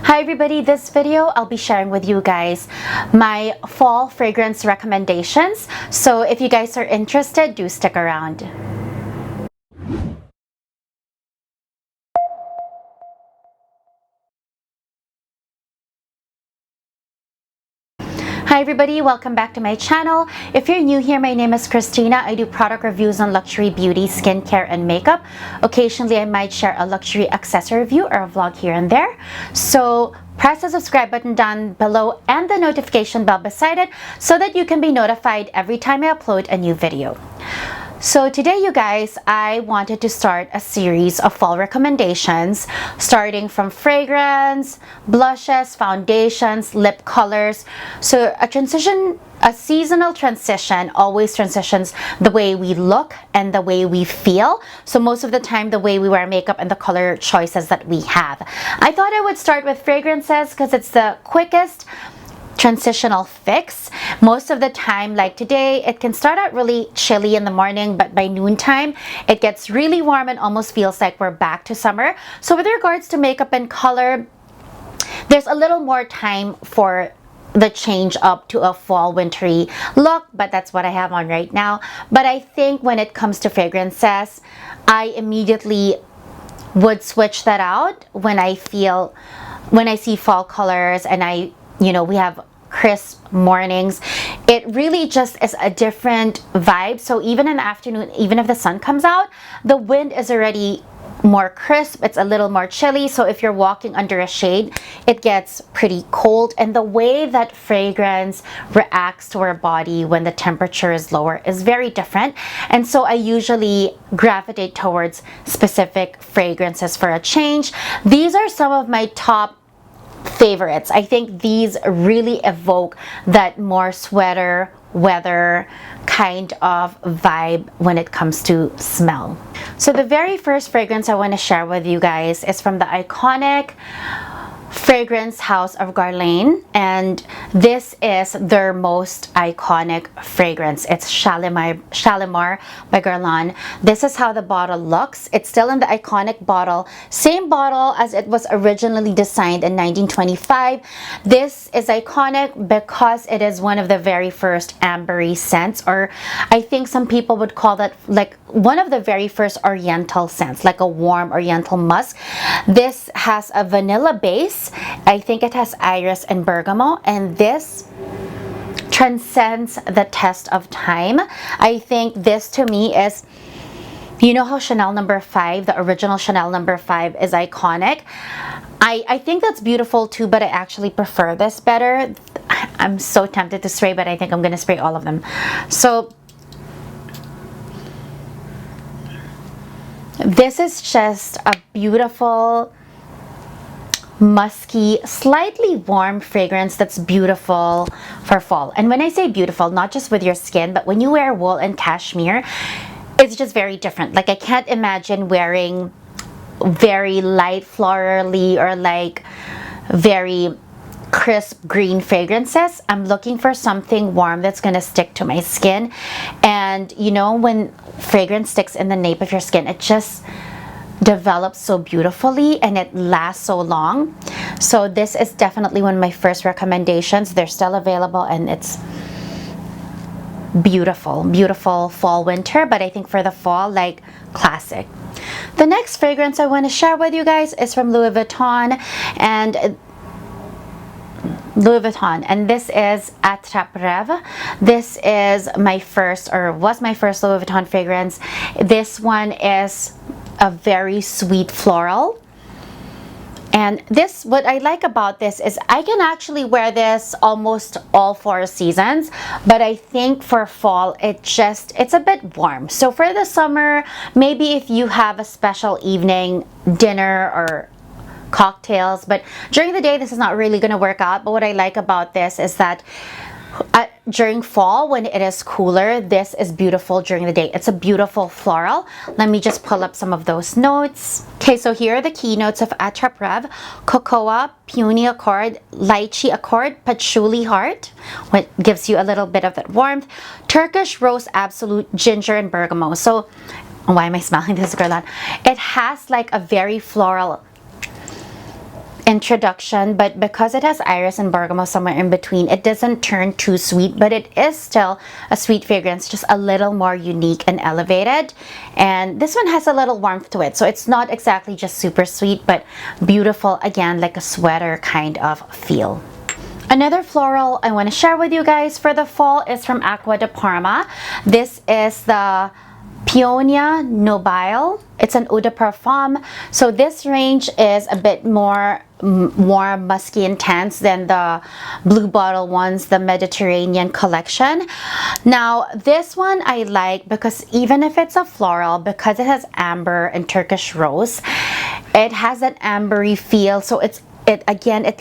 Hi everybody, this video I'll be sharing with you guys my fall fragrance recommendations. So if you guys are interested, do stick around. Hi everybody, welcome back to my channel. If you're new here, my name is Christina. I do product reviews on luxury beauty, skincare, and makeup. Occasionally, I might share a luxury accessory review or a vlog here and there. So press the subscribe button down below and the notification bell beside it so that you can be notified every time I upload a new video. So today, you guys, I wanted to start a series of fall recommendations starting from fragrance, blushes, foundations, lip colors. So a seasonal transition always transitions the way we look and the way we feel. So most of the time, the way we wear makeup and the color choices that we have. I thought I would start with fragrances because it's the quickest transitional fix. Most of the time, like today, it can start out really chilly in the morning, but by noontime it gets really warm and almost feels like we're back to summer. So with regards to makeup and color, there's a little more time for the change up to a fall wintry look, but that's what I have on right now. But I think when it comes to fragrances, I immediately would switch that out when I see fall colors and we have crisp mornings. It really just is a different vibe. So even in the afternoon, even if the sun comes out, the wind is already more crisp. It's a little more chilly. So if you're walking under a shade, it gets pretty cold. And the way that fragrance reacts to our body when the temperature is lower is very different. And so I usually gravitate towards specific fragrances for a change. These are some of my top favorites. I think these really evoke that more sweater weather kind of vibe when it comes to smell. So the very first fragrance I want to share with you guys is from the iconic fragrance house of Guerlain, and this is their most iconic fragrance. It's Shalimar by Guerlain. This is how the bottle looks. It's still in the iconic bottle, same bottle as it was originally designed in 1925. This is iconic because it is one of the very first ambery scents, or I think some people would call that like one of the very first oriental scents, like a warm oriental musk. This has a vanilla base. I think it has iris and bergamot, and this transcends the test of time. I think this to me is, you know how Chanel No. 5, the original Chanel No. 5 is iconic. I think that's beautiful too, but I actually prefer this better. I'm so tempted to spray, but I think I'm gonna spray all of them. So this is just a beautiful, musky, slightly warm fragrance that's beautiful for fall. And when I say beautiful, not just with your skin, but when you wear wool and cashmere, it's just very different. Like I can't imagine wearing very light florally or like very crisp green fragrances. I'm looking for something warm that's gonna stick to my skin. And you know, when fragrance sticks in the nape of your skin, it just develops so beautifully and it lasts so long. So this is definitely one of my first recommendations. They're still available and it's beautiful fall winter, but I think for the fall, like classic. The next fragrance I want to share with you guys is from Louis Vuitton, and this is Attrap-Reves. This is my first, or was my first Louis Vuitton fragrance. This one is a very sweet floral. And this, what I like about this is I can actually wear this almost all 4 seasons, but I think for fall, it's a bit warm. So for the summer, maybe if you have a special evening dinner or cocktails, but during the day, this is not really gonna work out. But what I like about this is that during fall, when it is cooler, this is beautiful during the day. It's a beautiful floral. Let me just pull up some of those notes. Okay, so here are the keynotes of Attrap-Reves: cocoa, peony accord, lychee accord, patchouli heart, what gives you a little bit of that warmth, Turkish rose absolute, ginger, and bergamot. So why am I smelling this, Guerlain? It has like a very floral introduction, but because it has iris and bergamot somewhere in between, it doesn't turn too sweet, but it is still a sweet fragrance, just a little more unique and elevated. And this one has a little warmth to it, so it's not exactly just super sweet, but beautiful, again, like a sweater kind of feel. Another floral I want to share with you guys for the fall is from Acqua di Parma. This is the Peonia Nobile. It's an eau de parfum. So this range is a bit more warm, musky, intense than the blue bottle ones, the Mediterranean collection. Now this one I like because even if it's a floral, because it has amber and Turkish rose, it has that ambery feel. So it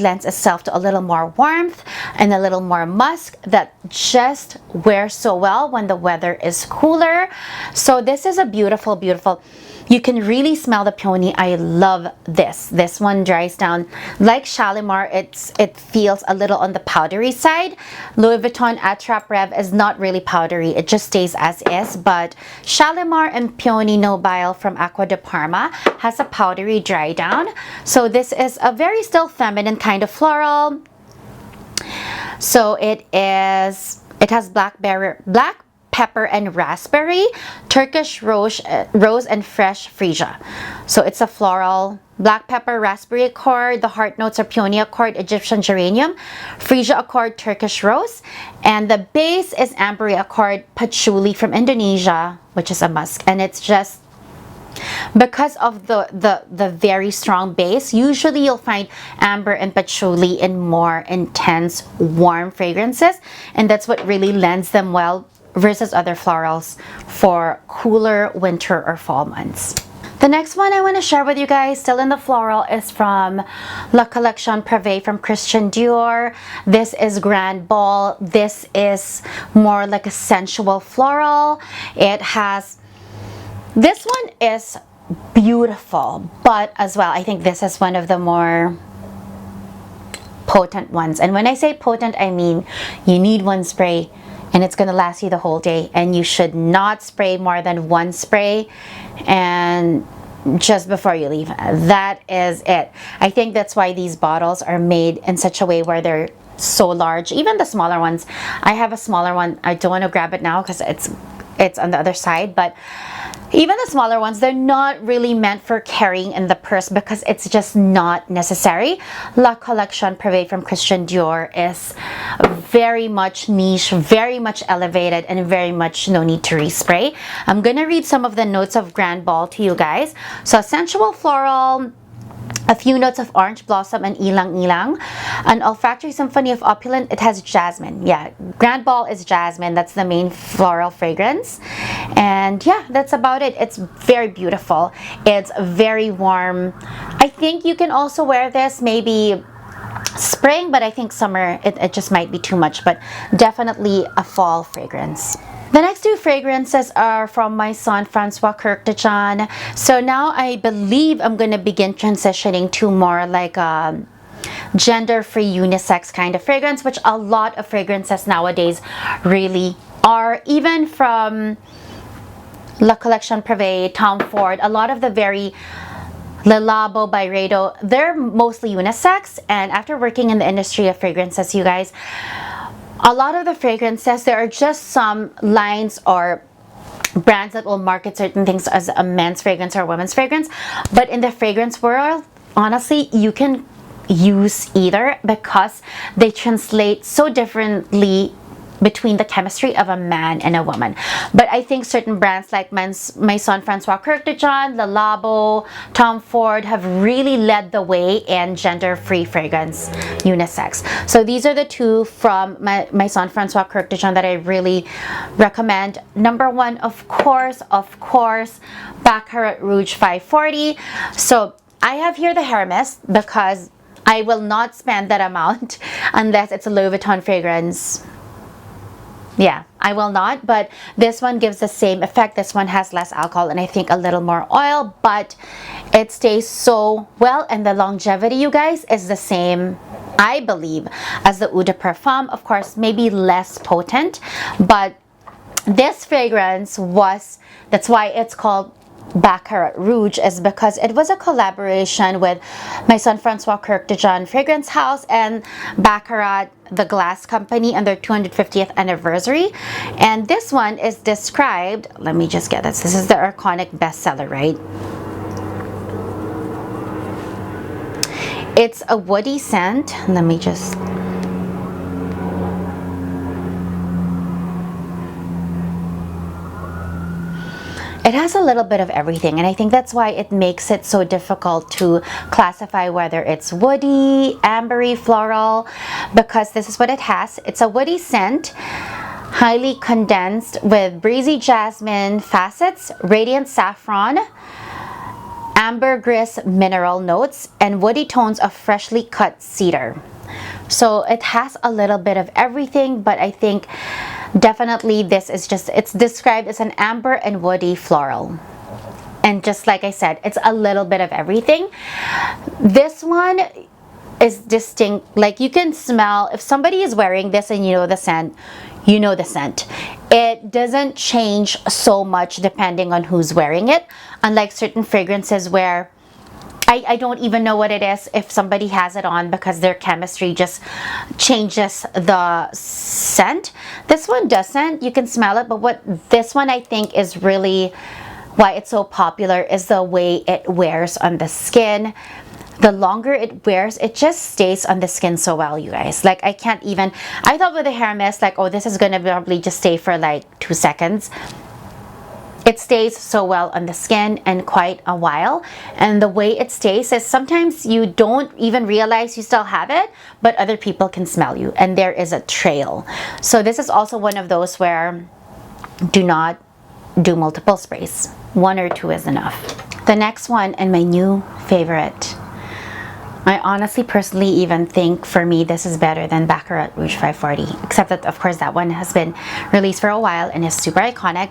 lends itself to a little more warmth and a little more musk that just wears so well when the weather is cooler. So this is a beautiful, beautiful. You can really smell the peony. I love this. This one dries down like Shalimar. It feels a little on the powdery side. Louis Vuitton Attrap-Reves is not really powdery. It just stays as is. But Shalimar and Peony Nobile from Acqua di Parma has a powdery dry down. So this is a very still feminine kind of floral. So it has black pepper and raspberry, Turkish rose and fresh freesia. So it's a floral, black pepper, raspberry accord. The heart notes are peony accord, Egyptian geranium, freesia accord, Turkish rose, and the base is ambery accord, patchouli from Indonesia, which is a musk. And it's just because of the very strong base. Usually you'll find amber and patchouli in more intense warm fragrances, and that's what really lends them well versus other florals for cooler winter or fall months. The next one I want to share with you guys, still in the floral, is from La Collection Privée from Christian Dior. This is Grand Bal. This is more like a sensual floral. This one is beautiful, but as well, I think this is one of the more potent ones. And when I say potent, I mean you need one spray and it's going to last you the whole day, and you should not spray more than one spray and just before you leave. That is it. I think that's why these bottles are made in such a way where they're so large. Even the smaller ones, I have a smaller one. I don't want to grab it now because it's on the other side, but even the smaller ones, they're not really meant for carrying in the purse because it's just not necessary. La Collection Privée from Christian Dior is very much niche, very much elevated, and very much no need to respray. I'm gonna read some of the notes of Grand Bal to you guys. So sensual floral, a few notes of orange blossom and ilang ilang, an olfactory symphony of opulent. It has jasmine. Yeah, Grand Bal is jasmine. That's the main floral fragrance. And yeah, that's about it. It's very beautiful. It's very warm. I think you can also wear this maybe spring, but I think summer it just might be too much, but definitely a fall fragrance. The next two fragrances are from Maison Francois Kurkdjian. So now I believe I'm going to begin transitioning to more like a gender-free unisex kind of fragrance, which a lot of fragrances nowadays really are. Even from La Collection Privée, Tom Ford, a lot of the very Le Labo, Byredo, they're mostly unisex. And after working in the industry of fragrances, you guys, a lot of the fragrances, there are just some lines or brands that will market certain things as a men's fragrance or a women's fragrance. But in the fragrance world, honestly, you can use either because they translate so differently between the chemistry of a man and a woman. But I think certain brands like Maison Francois Kurkdjian, Le Labo, Tom Ford have really led the way in gender-free fragrance unisex. So these are the two from Maison Francois Kurkdjian that I really recommend. Number one, of course, Baccarat Rouge 540. So I have here the Hermes because I will not spend that amount unless it's a Louis Vuitton fragrance. Yeah, I will not, but this one gives the same effect. This one has less alcohol and I think a little more oil, but it stays so well, and the longevity, you guys, is the same, I believe, as the Eau de Parfum. Of course, maybe less potent, but this fragrance that's why it's called Baccarat Rouge is because it was a collaboration with my son Francois Kirk de John Fragrance House and Baccarat, the glass company, on their 250th anniversary. And this one is described, let me just get this. This is the iconic bestseller, right? It's a woody scent. Let me just... It has a little bit of everything, and I think that's why it makes it so difficult to classify whether it's woody, ambery, floral, because this is what it has. It's a woody scent, highly condensed with breezy jasmine facets, radiant saffron, ambergris mineral notes, and woody tones of freshly cut cedar. So it has a little bit of everything, but I think definitely this is just, it's described as an amber and woody floral. And just like I said, it's a little bit of everything. This one is distinct. Like, you can smell, if somebody is wearing this and you know the scent, you know the scent. It doesn't change so much depending on who's wearing it, unlike certain fragrances where I don't even know what it is if somebody has it on, because their chemistry just changes the scent. This one doesn't. You can smell it, but what this one I think is really why it's so popular is the way it wears on the skin. The longer it wears, it just stays on the skin so well, you guys. Like, I can't even, I thought with the hair mist, like, oh, this is gonna probably just stay for like 2 seconds. It stays so well on the skin and quite a while, and the way it stays is sometimes you don't even realize you still have it, but other people can smell you and there is a trail. So this is also one of those where do not do multiple sprays. 1 or 2 is enough. The next one, and my new favorite, I honestly personally even think for me this is better than Baccarat Rouge 540, except that of course that one has been released for a while and is super iconic.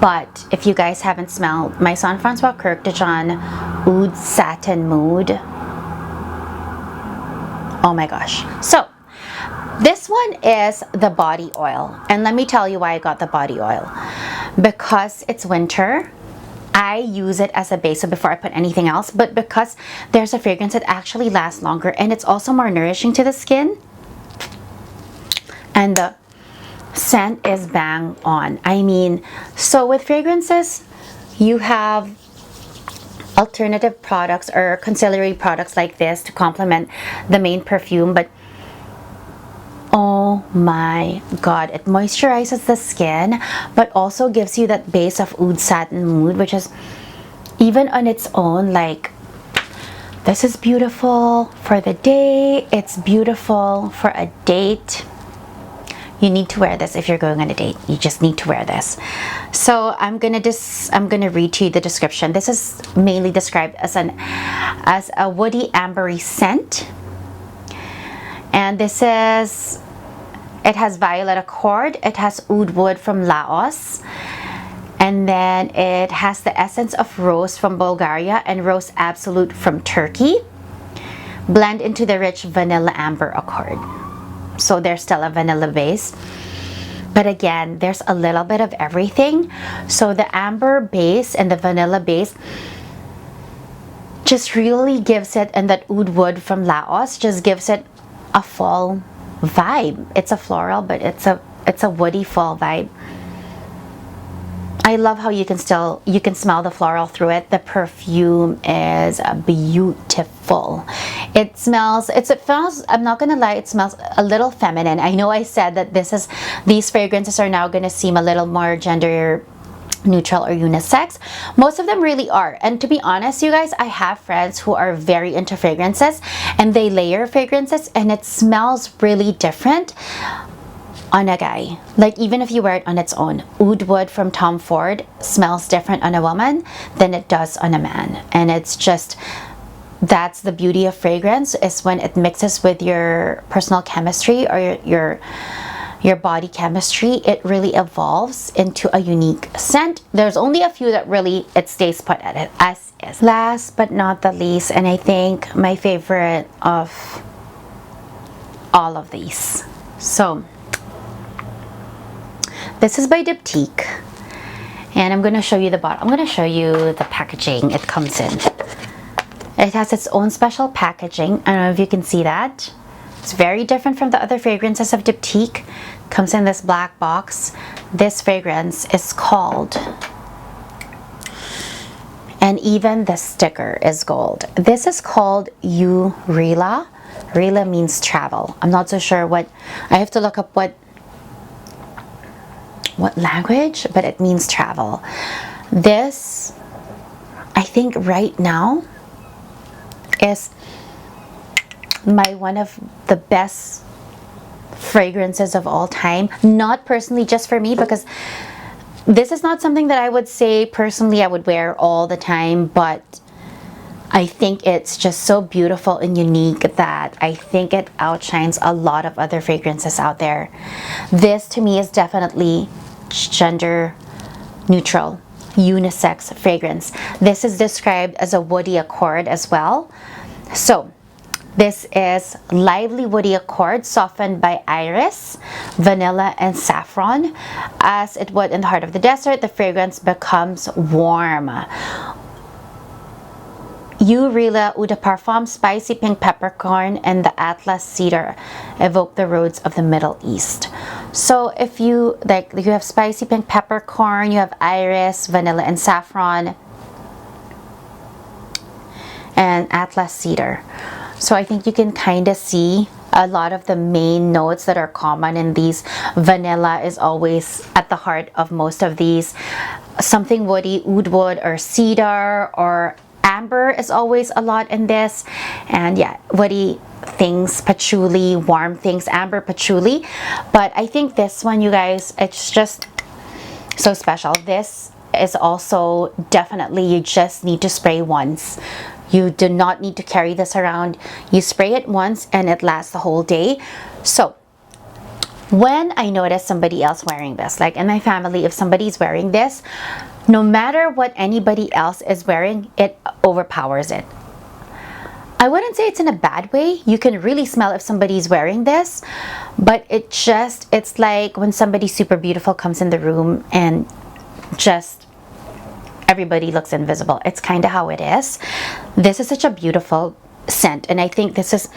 But if you guys haven't smelled my son Francois Kirk de John Oud Satin Mood, oh my gosh. So this one is the body oil, and let me tell you why I got the body oil. Because it's winter, I use it as a base before I put anything else, but because there's a fragrance that actually lasts longer and it's also more nourishing to the skin, and the scent is bang on. I mean, so with fragrances, you have alternative products or conciliary products like this to complement the main perfume, but oh my god, it moisturizes the skin but also gives you that base of Oud Satin Mood, which is even on its own, like, this is beautiful for the day, it's beautiful for a date. You need to wear this if you're going on a date. You just need to wear this. So I'm gonna read to you the description. This is mainly described as a woody ambery scent. And this is, it has violet accord, it has oud wood from Laos, and then it has the essence of rose from Bulgaria and rose absolute from Turkey, blend into the rich vanilla amber accord. So there's still a vanilla base, but again, there's a little bit of everything. So the amber base and the vanilla base just really gives it, and that oud wood from Laos just gives it a fall vibe. It's a floral, but it's a woody fall vibe. I love how you can smell the floral through it. The perfume is beautiful. It smells, I'm not gonna lie, it smells a little feminine. I know I said that these fragrances are now gonna seem a little more gender neutral or unisex. Most of them really are, and to be honest, you guys, I have friends who are very into fragrances and they layer fragrances and it smells really different on a guy. Like, even if you wear it on its own, oud wood from Tom Ford smells different on a woman than it does on a man, and it's just, that's the beauty of fragrance, is when it mixes with your personal chemistry or your body chemistry, it really evolves into a unique scent. There's only a few that really it stays put at it as is. Last but not the least, and I think my favorite of all of these. So this is by Diptyque, And I'm going to show you the bottle. I'm going to show you the packaging it comes in. It has its own special packaging. I don't know if you can see that. It's very different from the other fragrances of Diptyque. Comes in this black box. This fragrance is called, and even the sticker is gold. This is called Eau Rihla. Rihla means travel. I'm not so sure what, I have to look up what language, but it means travel. This, I think right now, is one of the best fragrances of all time. Not personally just for me, because this is not something that I would say personally I would wear all the time, but I think it's just so beautiful and unique that I think it outshines a lot of other fragrances out there. This to me is definitely gender neutral, unisex fragrance. This is described as a woody accord as well. So this is lively woody accord softened by iris, vanilla, and saffron. As it would in the heart of the desert, the fragrance becomes warm. Eau Rihla Eau de Parfum, spicy pink peppercorn, and the Atlas cedar evoke the roads of the Middle East. So if you like, you have spicy pink peppercorn, you have iris, vanilla, and saffron, and Atlas cedar. So I think you can kind of see a lot of the main notes that are common in these. Vanilla is always at the heart of most of these. Something woody, oud wood or cedar or amber is always a lot in this. And yeah, woody things, patchouli, warm things, amber, patchouli. But I think this one, you guys, it's just so special. This is also definitely, you just need to spray once. You do not need to carry this around. You spray it once and it lasts the whole day. So when I notice somebody else wearing this, like in my family, if somebody's wearing this, no matter what anybody else is wearing, it overpowers it. I wouldn't say it's in a bad way. You can really smell if somebody's wearing this, but it's like when somebody super beautiful comes in the room and just everybody looks invisible. It's kind of how it is. This is such a beautiful scent, and I think this is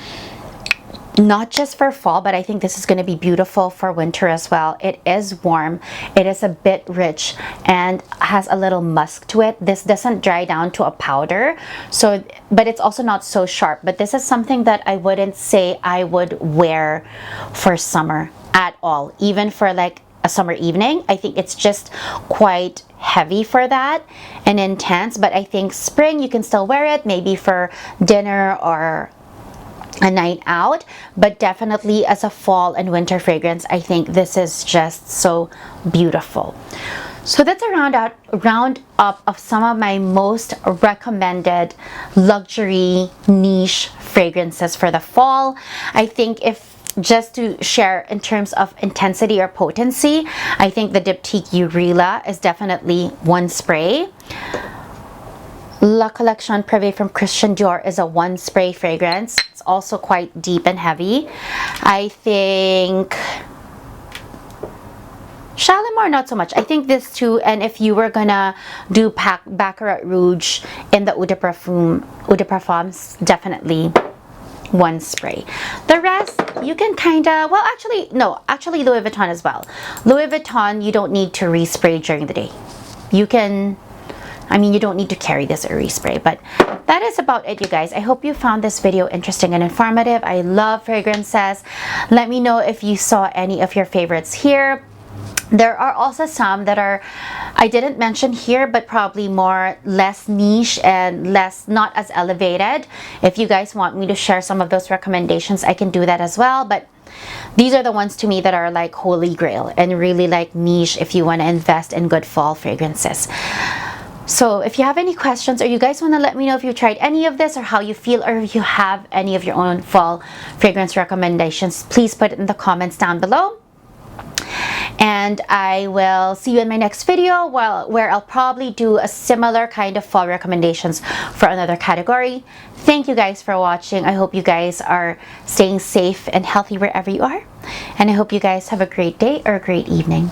not just for fall, but I think this is going to be beautiful for winter as well. It is warm, it is a bit rich, and has a little musk to it. This doesn't dry down to a powder, so, but it's also not so sharp. But this is something that I wouldn't say I would wear for summer at all, even for like a summer evening. I think it's just quite heavy for that and intense. But I think spring you can still wear it, maybe for dinner or a night out, but definitely as a fall and winter fragrance, I think this is just so beautiful. So that's a round up of some of my most recommended luxury niche fragrances for the fall. I think if just to share in terms of intensity or potency, I think the Diptyque Eau Rihla is definitely one spray. La Collection Privé from Christian Dior is a one spray fragrance. It's also quite deep and heavy. I think Shalimar, not so much. I think this too, and if you were gonna do Baccarat Rouge in the Eau de Parfums, definitely one spray. The rest, you can kind of, well, actually Louis Vuitton as well. Louis Vuitton, you don't need to respray during the day. You can, I mean, you don't need to carry this or respray, but that is about it, you guys. I hope you found this video interesting and informative. I love fragrances. Let me know if you saw any of your favorites here. There are also some that are, I didn't mention here, but probably less niche and not as elevated. If you guys want me to share some of those recommendations, I can do that as well. But these are the ones to me that are like holy grail and really like niche if you want to invest in good fall fragrances. So if you have any questions or you guys want to let me know if you tried any of this or how you feel, or if you have any of your own fall fragrance recommendations, please put it in the comments down below. And I will see you in my next video where I'll probably do a similar kind of fall recommendations for another category. Thank you guys for watching. I hope you guys are staying safe and healthy wherever you are. And I hope you guys have a great day or a great evening.